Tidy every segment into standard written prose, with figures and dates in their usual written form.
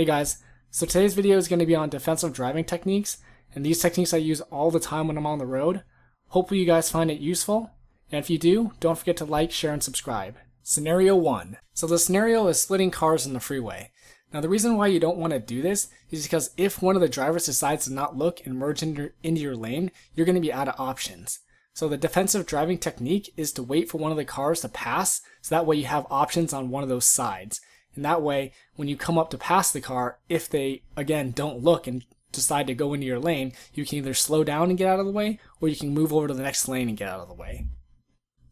Hey guys, so today's video is going to be on defensive driving techniques, and these techniques I use all the time when I'm on the road. Hopefully you guys find it useful, and if you do, don't forget to like, share, and subscribe. Scenario 1. So the scenario is splitting cars in the freeway. Now the reason why you don't want to do this is because if one of the drivers decides to not look and merge into your lane, you're going to be out of options. So the defensive driving technique is to wait for one of the cars to pass, so that way you have options on one of those sides. And that way, when you come up to pass the car, if they, again, don't look and decide to go into your lane, you can either slow down and get out of the way, or you can move over to the next lane and get out of the way.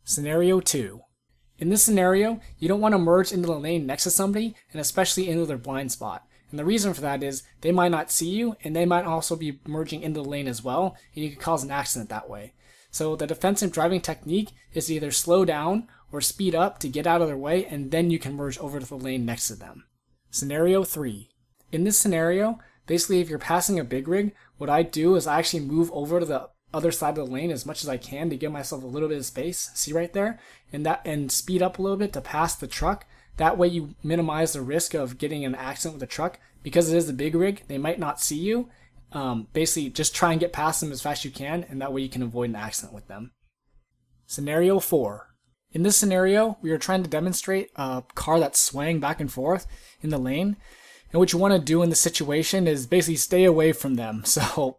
Scenario 2. In this scenario, you don't want to merge into the lane next to somebody, and especially into their blind spot. And the reason for that is they might not see you, and they might also be merging into the lane as well, and you could cause an accident that way. So the defensive driving technique is to either slow down or speed up to get out of their way, and then you can merge over to the lane next to them. Scenario 3. In this scenario, basically if you're passing a big rig, what I do is I actually move over to the other side of the lane as much as I can to give myself a little bit of space, see right there, and speed up a little bit to pass the truck. That way you minimize the risk of getting an accident with the truck. Because it is a big rig, they might not see you. Basically just try and get past them as fast as you can, and that way you can avoid an accident with them. Scenario 4. In this scenario, we are trying to demonstrate a car that's swaying back and forth in the lane. And what you want to do in this situation is basically stay away from them. So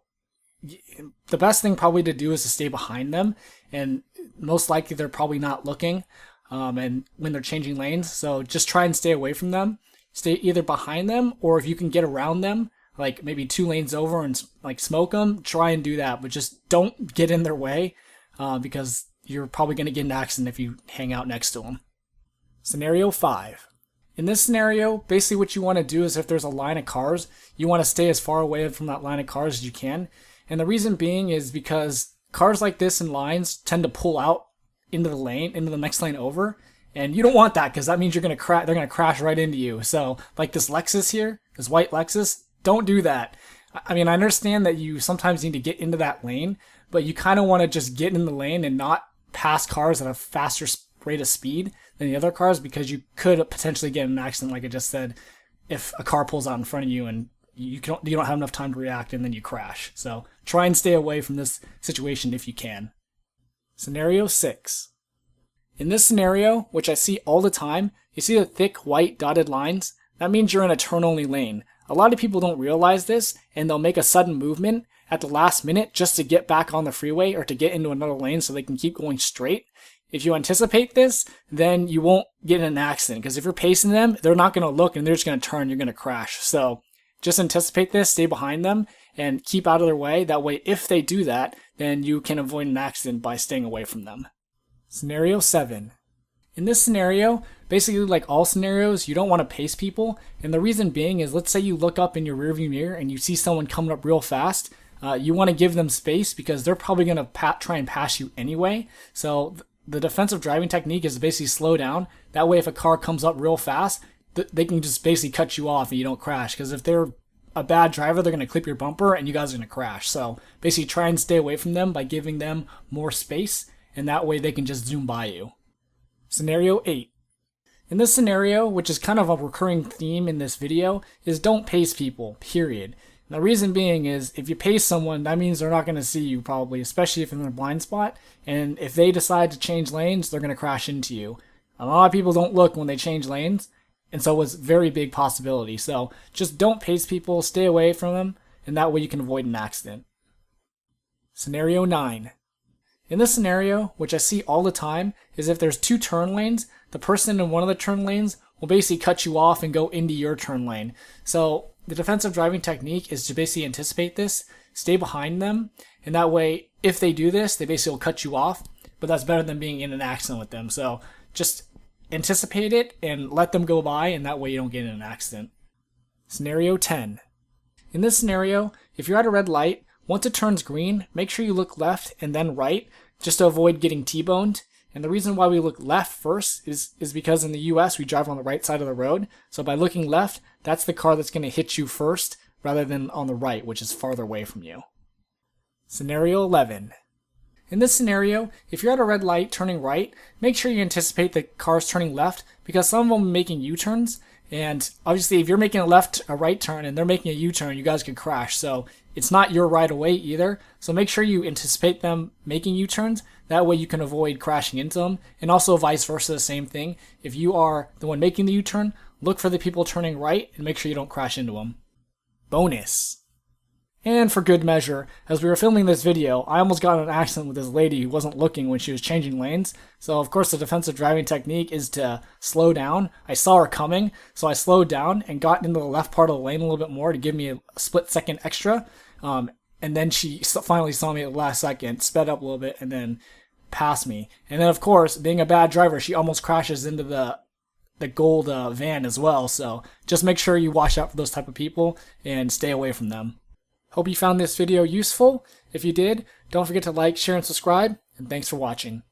the best thing probably to do is to stay behind them. And most likely they're probably not looking and when they're changing lanes. So just try and stay away from them. Stay either behind them, or if you can get around them, like maybe 2 lanes over and like smoke them, try and do that. But just don't get in their way because you're probably going to get an accident if you hang out next to them. Scenario 5. In this scenario, basically what you want to do is if there's a line of cars, you want to stay as far away from that line of cars as you can. And the reason being is because cars like this in lines tend to pull out into the lane, into the next lane over. And you don't want that because that means they're going to crash right into you. So like this Lexus here, this white Lexus, don't do that. I mean, I understand that you sometimes need to get into that lane, but you kind of want to just get in the lane and not pass cars at a faster rate of speed than the other cars, because you could potentially get in an accident, like I just said, if a car pulls out in front of you and you don't have enough time to react and then you crash. So try and stay away from this situation if you can. Scenario 6. In this scenario, which I see all the time, you see the thick white dotted lines? That means you're in a turn-only lane. A lot of people don't realize this, and they'll make a sudden movement at the last minute just to get back on the freeway or to get into another lane so they can keep going straight. If you anticipate this, then you won't get in an accident, because if you're pacing them, they're not going to look and they're just going to turn, you're going to crash. So just anticipate this, stay behind them, and keep out of their way. That way, if they do that, then you can avoid an accident by staying away from them. Scenario 7. In this scenario, basically like all scenarios, you don't want to pace people. And the reason being is, let's say you look up in your rearview mirror and you see someone coming up real fast. You want to give them space because they're probably going to try and pass you anyway. So the defensive driving technique is to basically slow down. That way if a car comes up real fast, they can just basically cut you off and you don't crash. Because if they're a bad driver, they're going to clip your bumper and you guys are going to crash. So basically try and stay away from them by giving them more space. And that way they can just zoom by you. Scenario 8. In this scenario, which is kind of a recurring theme in this video, is don't pace people, period. And the reason being is if you pace someone, that means they're not going to see you probably, especially if they're in a blind spot. And if they decide to change lanes, they're going to crash into you. A lot of people don't look when they change lanes, and so it's a very big possibility. So just don't pace people, stay away from them, and that way you can avoid an accident. Scenario 9. In this scenario, which I see all the time, is if there's 2 turn lanes, the person in one of the turn lanes will basically cut you off and go into your turn lane. So the defensive driving technique is to basically anticipate this, stay behind them, and that way, if they do this, they basically will cut you off, but that's better than being in an accident with them. So just anticipate it and let them go by, and that way you don't get in an accident. Scenario 10. In this scenario, if you're at a red light, once it turns green, make sure you look left and then right, just to avoid getting T-boned. And the reason why we look left first is because in the US we drive on the right side of the road. So by looking left, that's the car that's going to hit you first rather than on the right, which is farther away from you. Scenario 11. In this scenario, if you're at a red light turning right, make sure you anticipate the cars turning left, because some of them are making U-turns, And obviously, if you're making a right turn and they're making a U-turn, you guys could crash. So it's not your right of way either. So make sure you anticipate them making U-turns. That way you can avoid crashing into them. And also vice versa, the same thing. If you are the one making the U-turn, look for the people turning right and make sure you don't crash into them. Bonus. And for good measure, as we were filming this video, I almost got in an accident with this lady who wasn't looking when she was changing lanes. So of course the defensive driving technique is to slow down. I saw her coming, so I slowed down and got into the left part of the lane a little bit more to give me a split second extra. And then she finally saw me at the last second, sped up a little bit, and then passed me. And then of course, being a bad driver, she almost crashes into the gold van as well. So just make sure you watch out for those type of people and stay away from them. Hope you found this video useful. If you did, don't forget to like, share, and subscribe, and thanks for watching.